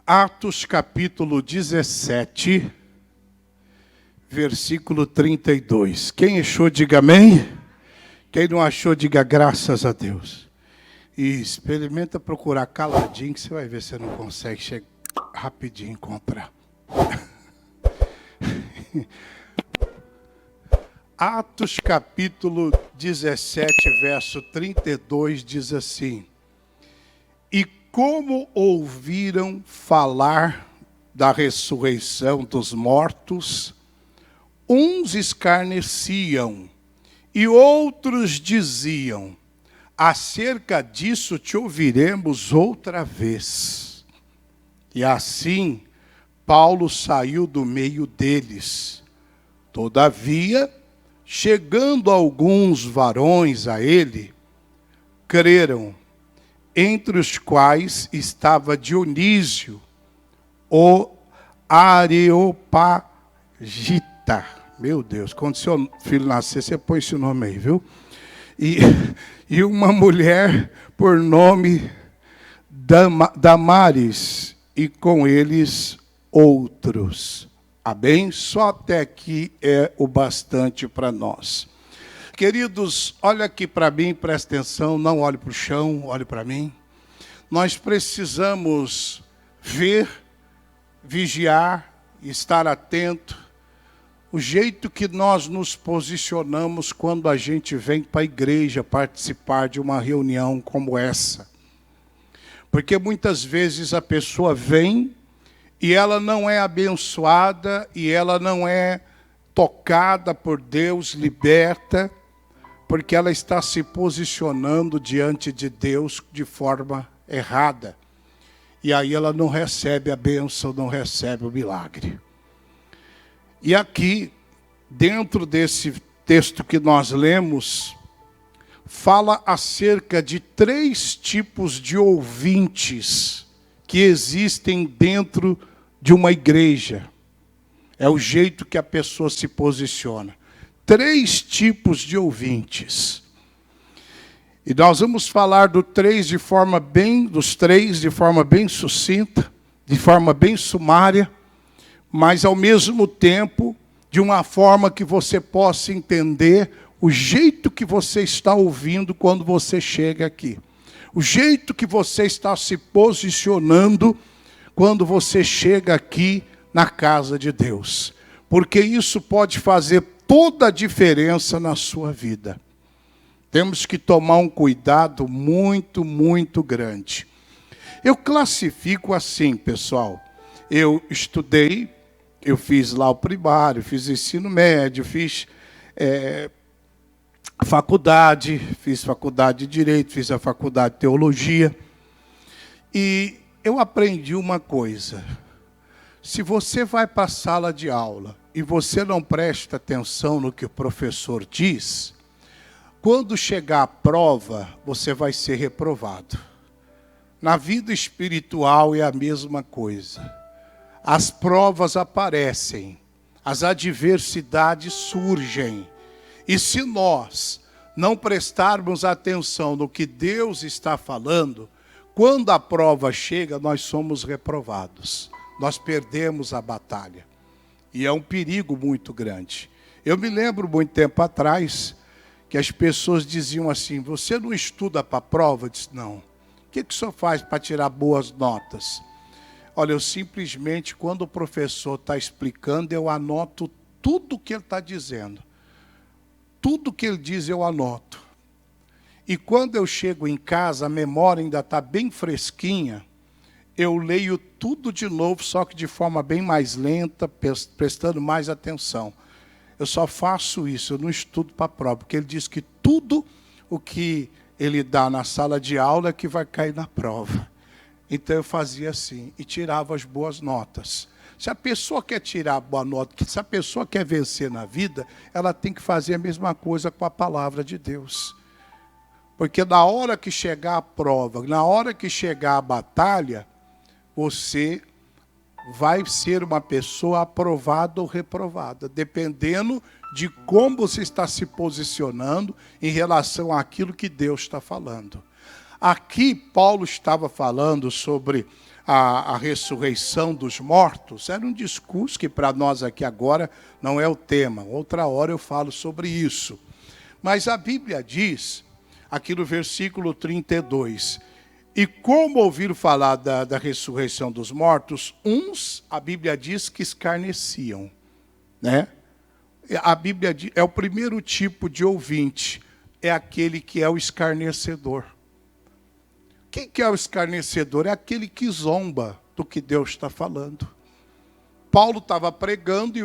Atos capítulo 17, versículo 32. Quem achou, diga amém. Quem não achou, diga graças a Deus. E experimenta procurar caladinho, que você vai ver se você não consegue chegar rapidinho e encontrar. Atos capítulo 17, verso 32 diz assim: E como ouviram falar da ressurreição dos mortos, uns escarneciam e outros diziam: acerca disso te ouviremos outra vez. E assim Paulo saiu do meio deles. Todavia, chegando alguns varões a ele, creram, entre os quais estava Dionísio, o Areopagita. Meu Deus, quando seu filho nascer, você põe esse nome aí, viu? E uma mulher por nome Damaris, e com eles outros. Amém? Só até aqui é o bastante para nós. Queridos, olha aqui para mim, presta atenção, não olhe para o chão, olhe para mim. Nós precisamos ver, vigiar, estar atento, o jeito que nós nos posicionamos quando a gente vem para a igreja participar de uma reunião como essa. Porque muitas vezes a pessoa vem e ela não é abençoada, e ela não é tocada por Deus, liberta, porque ela está se posicionando diante de Deus de forma errada. E aí ela não recebe a bênção, não recebe o milagre. E aqui, dentro desse texto que nós lemos, fala acerca de 3 tipos de ouvintes que existem dentro de uma igreja. É o jeito que a pessoa se posiciona. 3 tipos de ouvintes. E nós vamos falar dos 3 de forma bem sucinta, de forma bem sumária, mas ao mesmo tempo de uma forma que você possa entender o jeito que você está ouvindo quando você chega aqui. O jeito que você está se posicionando quando você chega aqui na casa de Deus. Porque isso pode fazer toda a diferença na sua vida. Temos que tomar um cuidado muito, muito grande. Eu classifico assim, pessoal. Eu estudei, eu fiz lá o primário, fiz ensino médio, fiz faculdade, fiz faculdade de Direito, fiz a faculdade de Teologia. E eu aprendi uma coisa. Se você vai para a sala de aula e você não presta atenção no que o professor diz, quando chegar a prova, você vai ser reprovado. Na vida espiritual é a mesma coisa. As provas aparecem, as adversidades surgem. E se nós não prestarmos atenção no que Deus está falando, quando a prova chega, nós somos reprovados. Nós perdemos a batalha. E é um perigo muito grande. Eu me lembro muito tempo atrás que as pessoas diziam assim: você não estuda para a prova? Eu disse: não. O que o senhor faz para tirar boas notas? Olha, eu simplesmente, quando o professor está explicando, eu anoto tudo o que ele está dizendo. Tudo que ele diz eu anoto. E quando eu chego em casa, a memória ainda está bem fresquinha, eu leio tudo de novo, só que de forma bem mais lenta, prestando mais atenção. Eu só faço isso, eu não estudo para a prova, porque ele diz que tudo o que ele dá na sala de aula é que vai cair na prova. Então eu fazia assim, e tirava as boas notas. Se a pessoa quer tirar a boa nota, se a pessoa quer vencer na vida, ela tem que fazer a mesma coisa com a palavra de Deus. Porque na hora que chegar a prova, na hora que chegar a batalha, você vai ser uma pessoa aprovada ou reprovada, dependendo de como você está se posicionando em relação àquilo que Deus está falando. Aqui Paulo estava falando sobre a ressurreição dos mortos, era um discurso que para nós aqui agora não é o tema. Outra hora eu falo sobre isso. Mas a Bíblia diz, aqui no versículo 32, e como ouviram falar da ressurreição dos mortos, uns, a Bíblia diz que escarneciam, né? A Bíblia diz, é o primeiro tipo de ouvinte, é aquele que é o escarnecedor. Quem que é o escarnecedor? É aquele que zomba do que Deus está falando. Paulo estava pregando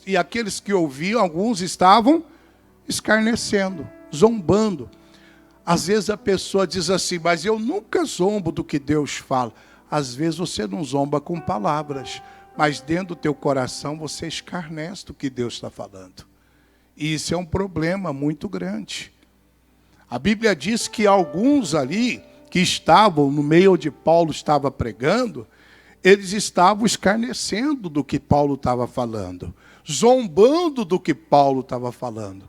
e aqueles que ouviam, alguns estavam escarnecendo, zombando. Às vezes a pessoa diz assim, mas eu nunca zombo do que Deus fala. Às vezes você não zomba com palavras, mas dentro do teu coração você escarnece do que Deus está falando. E isso é um problema muito grande. A Bíblia diz que alguns ali que estavam no meio onde Paulo estava pregando, eles estavam escarnecendo do que Paulo estava falando, zombando do que Paulo estava falando.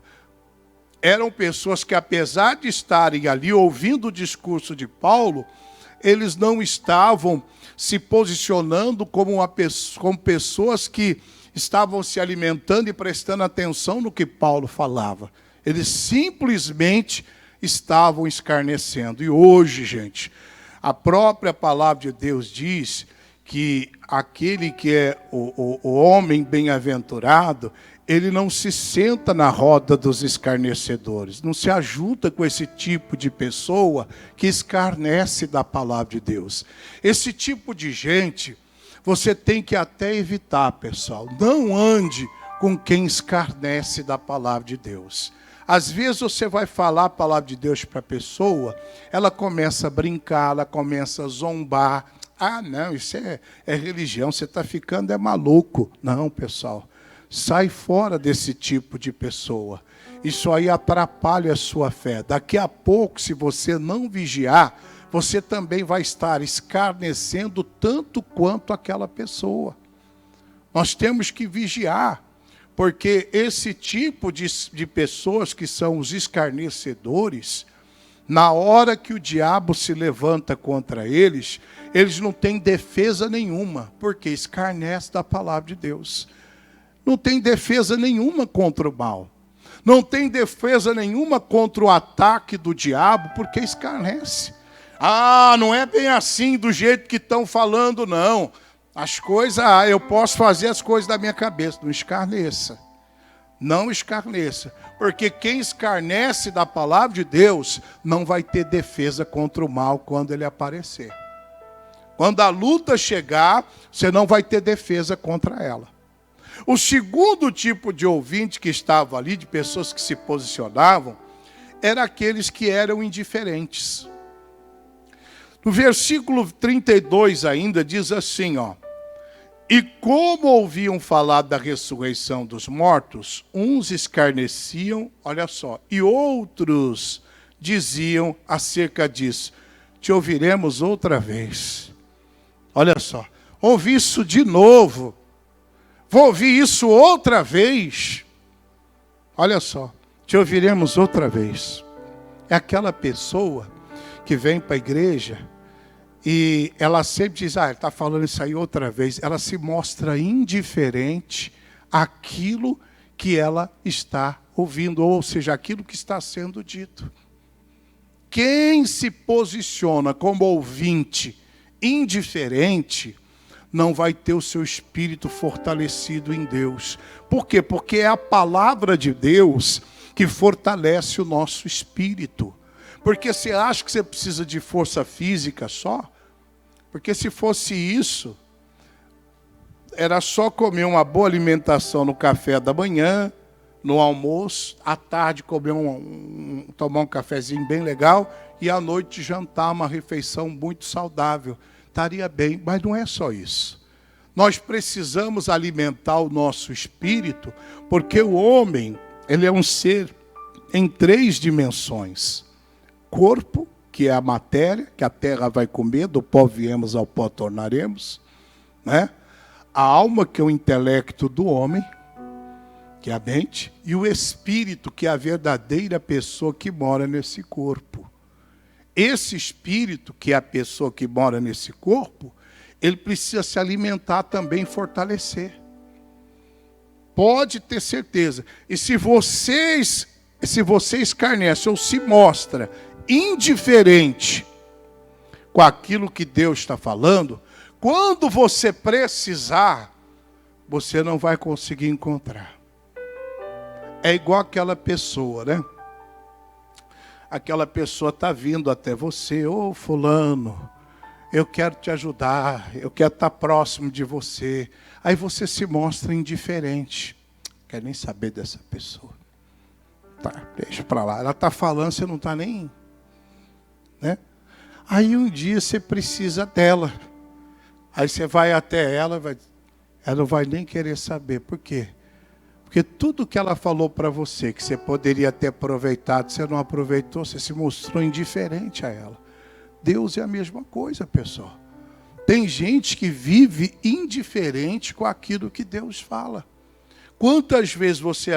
Eram pessoas que, apesar de estarem ali ouvindo o discurso de Paulo, eles não estavam se posicionando como pessoas que estavam se alimentando e prestando atenção no que Paulo falava. Eles simplesmente estavam escarnecendo. E hoje, gente, a própria palavra de Deus diz que aquele que é o homem bem-aventurado, ele não se senta na roda dos escarnecedores, não se ajuda com esse tipo de pessoa que escarnece da palavra de Deus. Esse tipo de gente, você tem que até evitar, pessoal. Não ande com quem escarnece da palavra de Deus. Às vezes você vai falar a palavra de Deus para a pessoa, ela começa a brincar, ela começa a zombar. Ah, não, isso é religião, você está ficando maluco. Não, pessoal, sai fora desse tipo de pessoa. Isso aí atrapalha a sua fé. Daqui a pouco, se você não vigiar, você também vai estar escarnecendo tanto quanto aquela pessoa. Nós temos que vigiar. Porque esse tipo de pessoas que são os escarnecedores, na hora que o diabo se levanta contra eles, eles não têm defesa nenhuma, porque escarnece da palavra de Deus. Não tem defesa nenhuma contra o mal. Não tem defesa nenhuma contra o ataque do diabo, porque escarnece. Ah, não é bem assim do jeito que estão falando, não. As coisas, eu posso fazer as coisas da minha cabeça. Não escarneça. Não escarneça. Porque quem escarnece da palavra de Deus não vai ter defesa contra o mal quando ele aparecer. Quando a luta chegar, você não vai ter defesa contra ela. O segundo tipo de ouvinte que estava ali, de pessoas que se posicionavam, era aqueles que eram indiferentes. No versículo 32 ainda diz assim, ó. E como ouviam falar da ressurreição dos mortos, uns escarneciam, olha só, e outros diziam acerca disso, te ouviremos outra vez. Olha só, ouvi isso de novo, vou ouvir isso outra vez. Olha só, te ouviremos outra vez. É aquela pessoa que vem para a igreja e ela sempre diz, ele está falando isso aí outra vez. Ela se mostra indiferente àquilo que ela está ouvindo, ou seja, aquilo que está sendo dito. Quem se posiciona como ouvinte indiferente, não vai ter o seu espírito fortalecido em Deus. Por quê? Porque é a palavra de Deus que fortalece o nosso espírito. Porque você acha que você precisa de força física só? Porque se fosse isso, era só comer uma boa alimentação no café da manhã, no almoço, à tarde comer tomar um cafezinho bem legal e à noite jantar uma refeição muito saudável. Estaria bem, mas não é só isso. Nós precisamos alimentar o nosso espírito, porque o homem, ele é um ser em 3 dimensões. Corpo, que é a matéria, que a terra vai comer, do pó viemos, ao pó tornaremos, né? A alma, que é o intelecto do homem, que é a mente, e o espírito, que é a verdadeira pessoa que mora nesse corpo. Esse espírito, que é a pessoa que mora nesse corpo, ele precisa se alimentar também e fortalecer. Pode ter certeza. E se você escarnece ou se mostra indiferente com aquilo que Deus está falando, quando você precisar, você não vai conseguir encontrar. É igual aquela pessoa, né? Aquela pessoa está vindo até você, ô fulano, eu quero te ajudar, eu quero estar próximo de você. Aí você se mostra indiferente. Não quer nem saber dessa pessoa. Tá, deixa para lá. Ela está falando, você não está nem... né? Aí um dia você precisa dela. Aí você vai até ela, ela não vai nem querer saber. Por quê? Porque tudo que ela falou para você, que você poderia ter aproveitado, você não aproveitou, você se mostrou indiferente a ela. Deus é a mesma coisa, pessoal. Tem gente que vive indiferente com aquilo que Deus fala. Quantas vezes você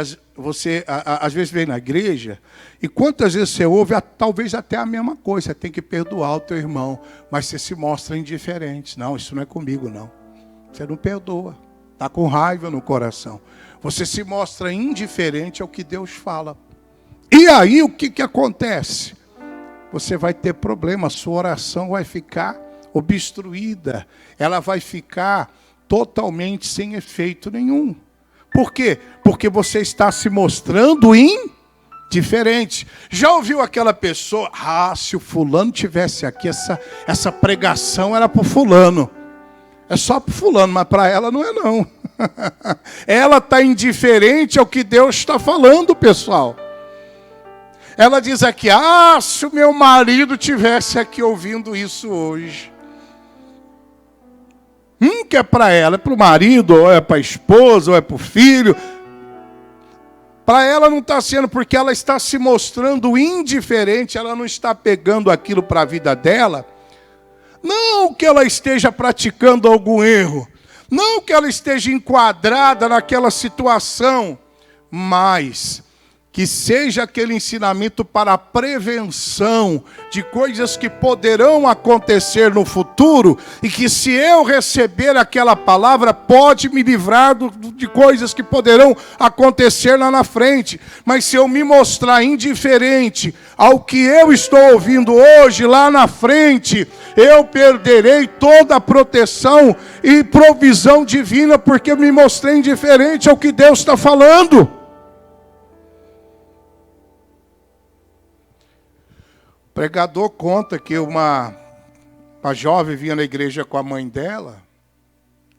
às vezes vem na igreja, e quantas vezes você ouve talvez até a mesma coisa, você tem que perdoar o teu irmão, mas você se mostra indiferente. Não, isso não é comigo, não. Você não perdoa, está com raiva no coração. Você se mostra indiferente ao que Deus fala. E aí o que acontece? Você vai ter problema, a sua oração vai ficar obstruída. Ela vai ficar totalmente sem efeito nenhum. Por quê? Porque você está se mostrando indiferente. Já ouviu aquela pessoa? Ah, se o fulano tivesse aqui, essa pregação era para o fulano. É só para o fulano, mas para ela não é não. Ela está indiferente ao que Deus está falando, pessoal. Ela diz aqui, ah, se o meu marido tivesse aqui ouvindo isso hoje. Que é para ela, é para o marido, ou é para a esposa, ou é para o filho. Para ela não está sendo, porque ela está se mostrando indiferente, ela não está pegando aquilo para a vida dela. Não que ela esteja praticando algum erro, não que ela esteja enquadrada naquela situação, mas que seja aquele ensinamento para a prevenção de coisas que poderão acontecer no futuro, e que se eu receber aquela palavra, pode me livrar de coisas que poderão acontecer lá na frente. Mas se eu me mostrar indiferente ao que eu estou ouvindo hoje, lá na frente, eu perderei toda a proteção e provisão divina, porque eu me mostrei indiferente ao que Deus está falando. O pregador conta que uma jovem vinha na igreja com a mãe dela,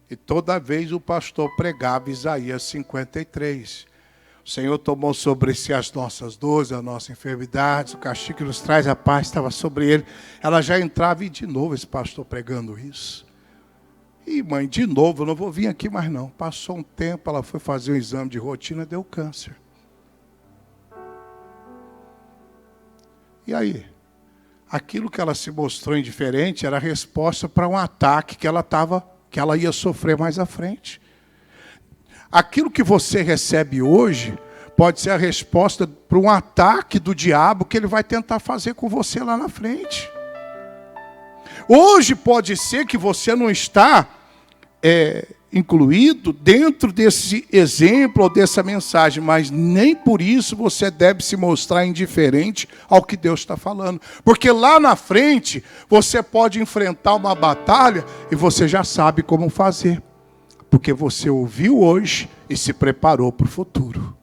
e toda vez o pastor pregava Isaías 53. O Senhor tomou sobre si as nossas dores, as nossas enfermidades, o castigo que nos traz a paz estava sobre ele. Ela já entrava e de novo esse pastor pregando isso. E mãe, de novo, eu não vou vir aqui mais não. Passou um tempo, ela foi fazer um exame de rotina, deu câncer. E aí? Aquilo que ela se mostrou indiferente era a resposta para um ataque que ela ia sofrer mais à frente. Aquilo que você recebe hoje pode ser a resposta para um ataque do diabo que ele vai tentar fazer com você lá na frente. Hoje pode ser que você não está incluído dentro desse exemplo ou dessa mensagem, mas nem por isso você deve se mostrar indiferente ao que Deus está falando. Porque lá na frente você pode enfrentar uma batalha e você já sabe como fazer. Porque você ouviu hoje e se preparou para o futuro.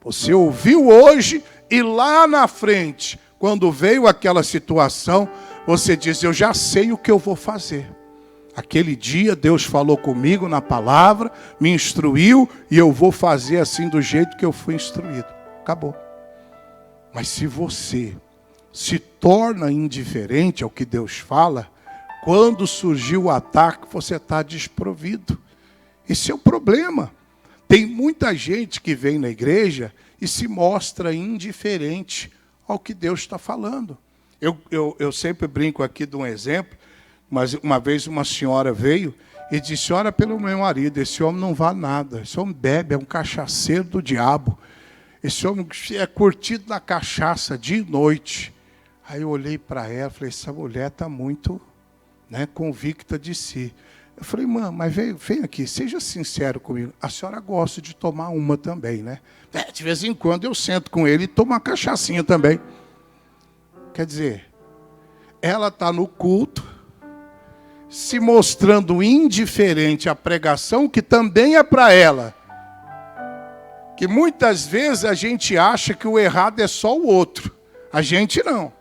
Você ouviu hoje e lá na frente, quando veio aquela situação, você diz, eu já sei o que eu vou fazer. Aquele dia Deus falou comigo na palavra, me instruiu e eu vou fazer assim do jeito que eu fui instruído. Acabou. Mas se você se torna indiferente ao que Deus fala, quando surgir o ataque, você está desprovido. Esse é o problema. Tem muita gente que vem na igreja e se mostra indiferente ao que Deus está falando. Eu sempre brinco aqui de um exemplo, mas uma vez uma senhora veio e disse, ora pelo meu marido, esse homem não vale nada, esse homem bebe, é um cachaceiro do diabo, esse homem é curtido na cachaça dia e noite. Aí eu olhei para ela e falei, essa mulher está muito né, convicta de si. Eu falei, irmã, mas vem aqui, seja sincero comigo. A senhora gosta de tomar uma também, né? De vez em quando eu sento com ele e tomo uma cachaçinha também. Quer dizer, ela está no culto, se mostrando indiferente à pregação, que também é para ela. Que muitas vezes a gente acha que o errado é só o outro. A gente não.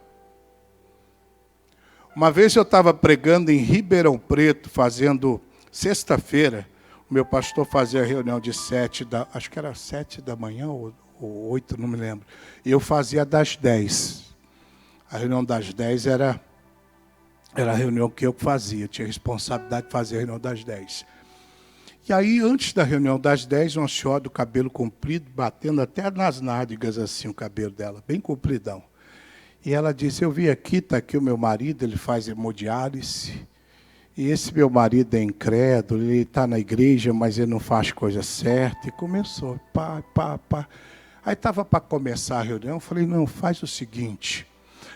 Uma vez eu estava pregando em Ribeirão Preto, fazendo sexta-feira. O meu pastor fazia a reunião de 7 da... Acho que era 7 da manhã ou 8, não me lembro. E eu fazia das 10. A reunião das 10 era a reunião que eu fazia. Eu tinha responsabilidade de fazer a reunião das 10. E aí, antes da reunião das 10, uma senhora do cabelo comprido, batendo até nas nádegas assim, o cabelo dela, bem compridão. E ela disse, eu vim aqui, está aqui o meu marido, ele faz hemodiálise. E esse meu marido é incrédulo, ele está na igreja, mas ele não faz coisa certa. E começou, pá. Aí estava para começar a reunião, eu falei, não, faz o seguinte,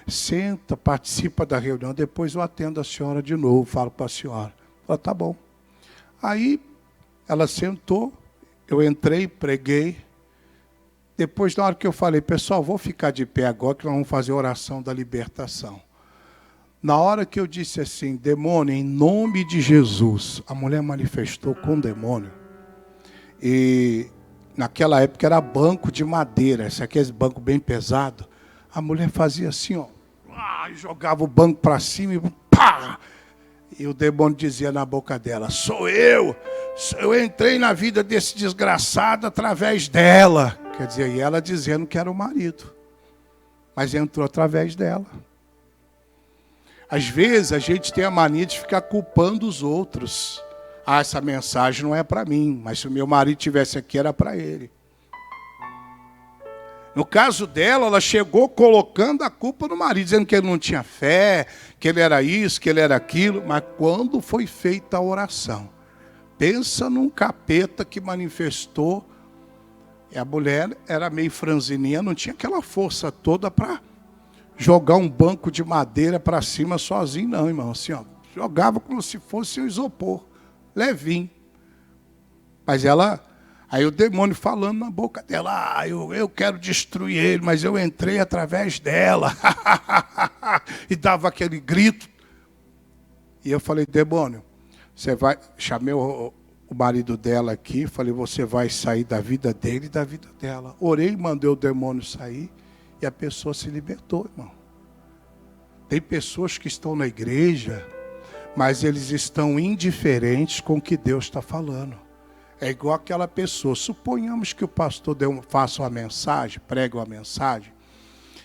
senta, participa da reunião, depois eu atendo a senhora de novo, falo para a senhora. Ela, tá bom. Aí ela sentou, eu entrei, preguei. Depois, na hora que eu falei, pessoal, vou ficar de pé agora que nós vamos fazer a oração da libertação. Na hora que eu disse assim, demônio, em nome de Jesus, a mulher manifestou com o demônio. E naquela época era banco de madeira, esse aqui é esse banco bem pesado. A mulher fazia assim, ó, jogava o banco para cima e pá! E o demônio dizia na boca dela, sou eu entrei na vida desse desgraçado através dela. Quer dizer, e ela dizendo que era o marido. Mas entrou através dela. Às vezes a gente tem a mania de ficar culpando os outros. Ah, essa mensagem não é para mim, mas se o meu marido estivesse aqui era para ele. No caso dela, ela chegou colocando a culpa no marido, dizendo que ele não tinha fé, que ele era isso, que ele era aquilo. Mas quando foi feita a oração, pensa num capeta que manifestou. E a mulher era meio franzininha, não tinha aquela força toda para jogar um banco de madeira para cima sozinho, não, irmão. Assim, ó, jogava como se fosse um isopor, levinho. Mas ela, aí o demônio falando na boca dela, eu quero destruir ele, mas eu entrei através dela. E dava aquele grito. E eu falei, demônio, você vai... Chamei o marido dela aqui, falei, você vai sair da vida dele e da vida dela. Orei, mandei o demônio sair e a pessoa se libertou, irmão. Tem pessoas que estão na igreja, mas eles estão indiferentes com o que Deus está falando. É igual aquela pessoa, suponhamos que o pastor faça uma mensagem, pregue uma mensagem,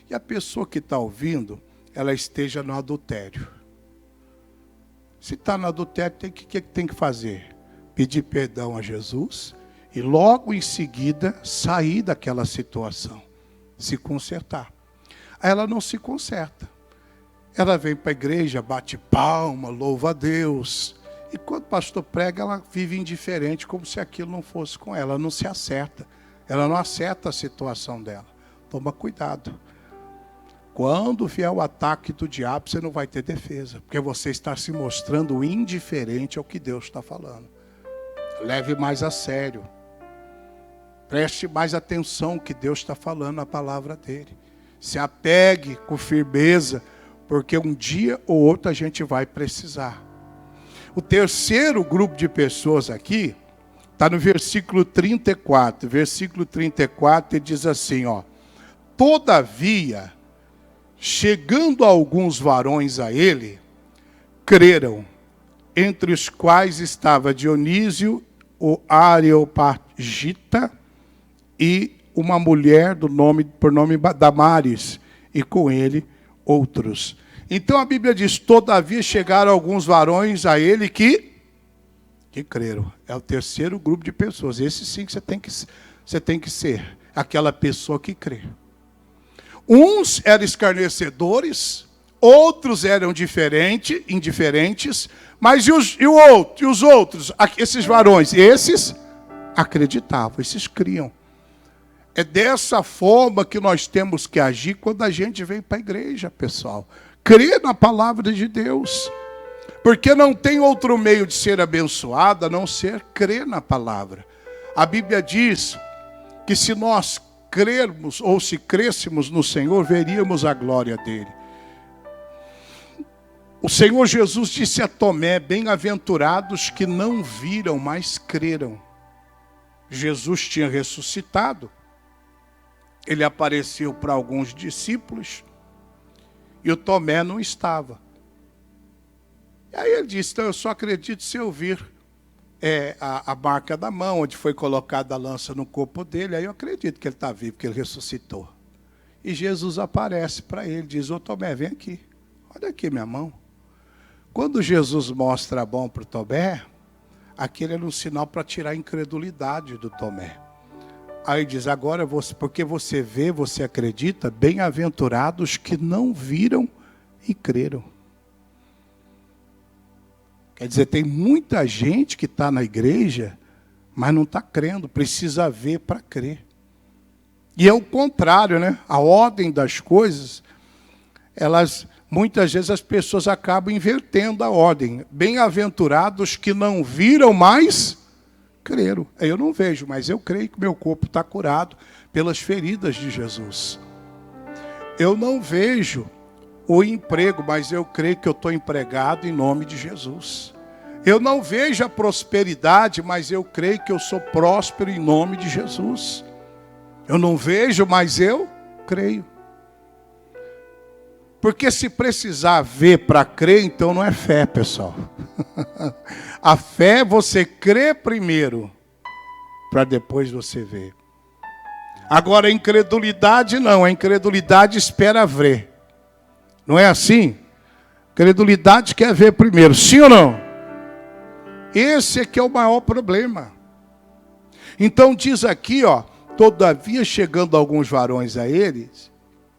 e a pessoa que está ouvindo, ela esteja no adultério. Se está no adultério, o que tem que fazer? Pedir perdão a Jesus e logo em seguida sair daquela situação, se consertar. Aí ela não se conserta. Ela vem para a igreja, bate palma, louva a Deus. E quando o pastor prega, ela vive indiferente, como se aquilo não fosse com ela. Ela não se acerta. Ela não acerta a situação dela. Toma cuidado. Quando vier o ataque do diabo, você não vai ter defesa. Porque você está se mostrando indiferente ao que Deus está falando. Leve mais a sério. Preste mais atenção ao que Deus está falando na palavra dele. Se apegue com firmeza, porque um dia ou outro a gente vai precisar. O terceiro grupo de pessoas aqui está no versículo 34. Versículo 34 ele diz assim, ó. Todavia, chegando alguns varões a ele, creram, entre os quais estava Dionísio, o Areopagita, e uma mulher por nome Damares, e com ele outros. Então a Bíblia diz, todavia chegaram alguns varões a ele que creram. É o terceiro grupo de pessoas. Esse sim que você tem que ser, aquela pessoa que crê. Uns eram escarnecedores, outros eram indiferentes, mas e os outros, esses varões, esses acreditavam, esses criam. É dessa forma que nós temos que agir quando a gente vem para a igreja, pessoal. Crer na palavra de Deus. Porque não tem outro meio de ser abençoado a não ser crer na palavra. A Bíblia diz que se nós crermos ou se crêssemos no Senhor, veríamos a glória dele. O Senhor Jesus disse a Tomé: bem-aventurados que não viram, mas creram. Jesus tinha ressuscitado. Ele apareceu para alguns discípulos e o Tomé não estava. E aí ele disse: então eu só acredito se eu vir a marca da mão, onde foi colocada a lança no corpo dele, aí eu acredito que ele está vivo, que ele ressuscitou. E Jesus aparece para ele, diz: ô Tomé, vem aqui, olha aqui minha mão. Quando Jesus mostra a mão para o Tomé, aquele era um sinal para tirar a incredulidade do Tomé. Aí diz: agora, porque você vê, você acredita, bem-aventurados que não viram e creram. Quer dizer, tem muita gente que está na igreja, mas não está crendo, precisa ver para crer. E é o contrário, né? A ordem das coisas, muitas vezes as pessoas acabam invertendo a ordem. Bem-aventurados que não viram, mas creram. Eu não vejo, mas eu creio que meu corpo está curado pelas feridas de Jesus. Eu não vejo o emprego, mas eu creio que eu estou empregado em nome de Jesus. Eu não vejo a prosperidade, mas eu creio que eu sou próspero em nome de Jesus. Eu não vejo, mas eu creio. Porque se precisar ver para crer, então não é fé, pessoal. A fé é você crer primeiro, para depois você ver. Agora a incredulidade não, a incredulidade espera ver. Não é assim? Credulidade quer ver primeiro, sim ou não? Esse é que é o maior problema. Então diz aqui, todavia chegando alguns varões a eles,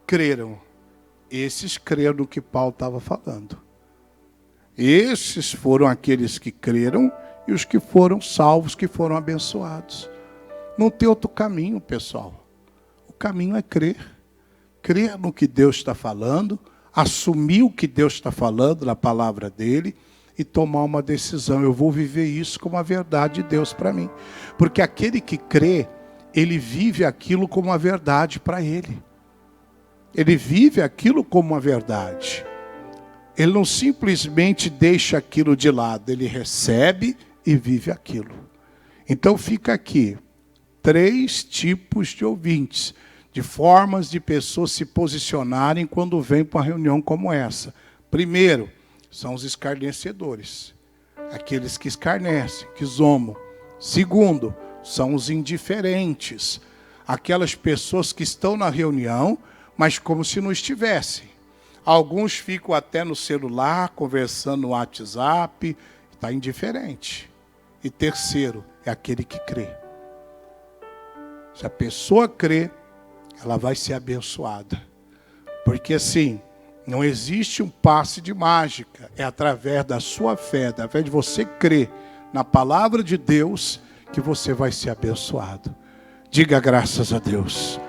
creram. Esses creram no que Paulo estava falando. Esses foram aqueles que creram e os que foram salvos, que foram abençoados. Não tem outro caminho, pessoal. O caminho é crer. Crer no que Deus está falando, assumir o que Deus está falando na palavra dele e tomar uma decisão. Eu vou viver isso como a verdade de Deus para mim. Porque aquele que crê, ele vive aquilo como a verdade para ele. Ele vive aquilo como uma verdade. Ele não simplesmente deixa aquilo de lado, ele recebe e vive aquilo. Então fica aqui 3 tipos de ouvintes, de formas de pessoas se posicionarem quando vêm para uma reunião como essa. Primeiro, são os escarnecedores, aqueles que escarnecem, que zombam. Segundo, são os indiferentes, aquelas pessoas que estão na reunião, mas como se não estivessem. Alguns ficam até no celular, conversando no WhatsApp, está indiferente. E terceiro, é aquele que crê. Se a pessoa crê, ela vai ser abençoada. Porque assim, não existe um passe de mágica. É através da sua fé, através de você crer na palavra de Deus, que você vai ser abençoado. Diga graças a Deus.